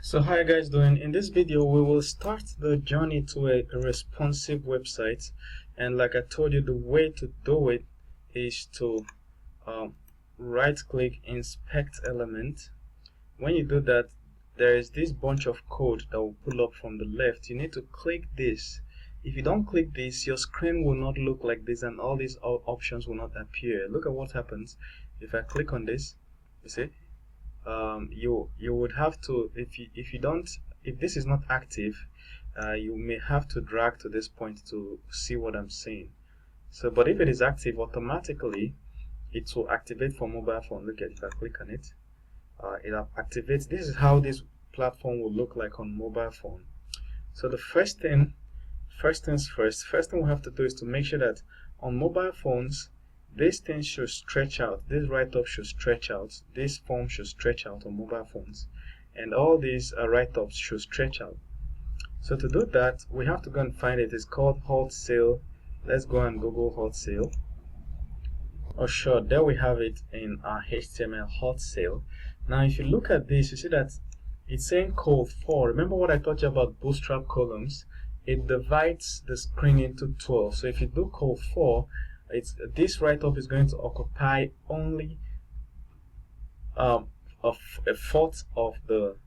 So how you guys doing? In this video we will start the journey to a responsive website, and like I told you, the way to do it is to right click, inspect element. When you do that, there is this bunch of code that will pull up from the left. You need to click this. If you don't click this, your screen will not look like this and all these options will not appear. Look at what happens if I click on this. You see, you would have to, if this is not active, you may have to drag to this point to see what I'm saying. So but if it is active, automatically it will activate for mobile phone. Look at, if I click on it, it activates. This is how this platform will look like on mobile phone. So the first thing we have to do is to make sure that on mobile phones this thing should stretch out. This write-up should stretch out. This form should stretch out on mobile phones, and all these write-ups should stretch out. So to do that, we have to go and find it. It's called Halt Sale. Let's go and Google Halt Sale. Oh sure, there we have it in our HTML, Halt Sale. Now if you look at this, you see that it's saying col 4. Remember what I taught you about Bootstrap columns? It divides the screen into 12. So if you do col 4, this write-up is going to occupy only a fourth of the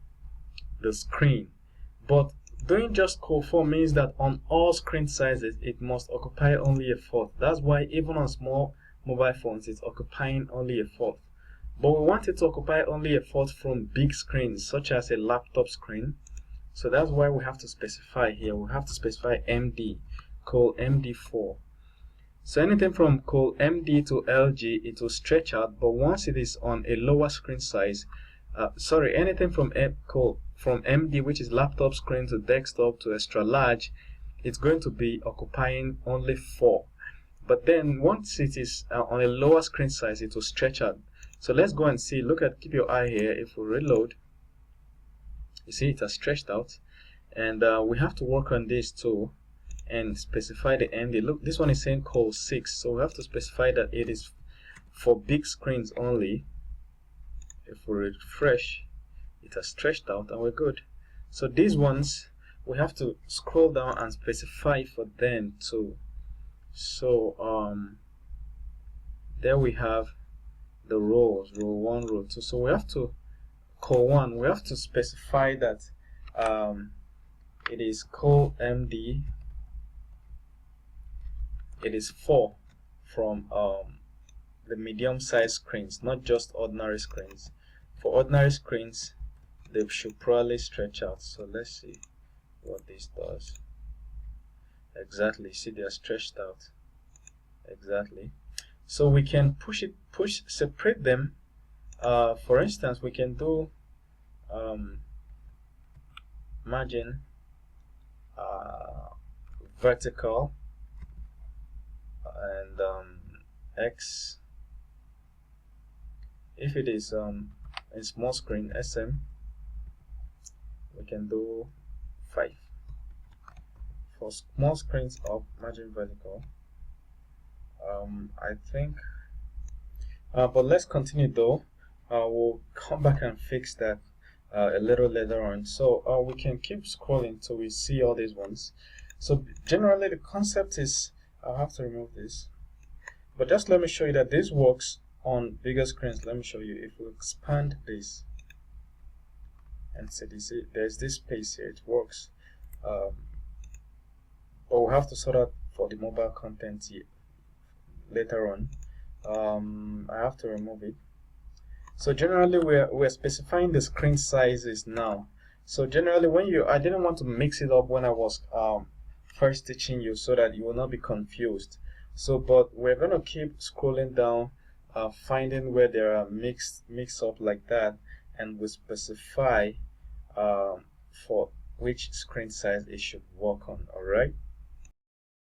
screen. But doing just col 4 means that on all screen sizes it must occupy only a fourth. That's why even on small mobile phones it's occupying only a fourth. But we want it to occupy only a fourth from big screens such as a laptop screen. So that's why we have to specify here. We have to specify MD, col MD4. So anything from col MD to LG, it will stretch out, but once it is on a lower screen size, anything from MD, which is laptop screen, to desktop to extra large, it's going to be occupying only 4. But then once it is on a lower screen size, it will stretch out. So let's go and see. Keep your eye here. If we reload, you see it has stretched out, and we have to work on this too and specify the MD. Look, this one is saying col 6, so we have to specify that it is for big screens only. If we refresh, it has stretched out and we're good. So these ones we have to scroll down and specify for them too. So there we have the rows, row 1, row 2. So we have to col 1, we have to specify that it is col MD. It is 4 from the medium size screens, not just ordinary screens. For ordinary screens, they should probably stretch out. So let's see what this does. Exactly, see, they are stretched out. Exactly. So we can separate them. For instance, we can do margin vertical and X. If it is in small screen, SM, we can do 5. For small screens up, margin vertical, I think, but let's continue though. We'll come back and fix that a little later on. So we can keep scrolling till we see all these ones. So generally the concept is, I'll have to remove this, but just let me show you that this works on bigger screens. Let me show you. If we expand this and see, there's this space here, it works, but we'll have to sort out for the mobile content here later on. I have to remove it. So generally we're specifying the screen sizes now. So generally I didn't want to mix it up when I was first teaching you, so that you will not be confused. So but we're going to keep scrolling down, finding where there are mix up like that, and we specify for which screen size it should work on. Alright,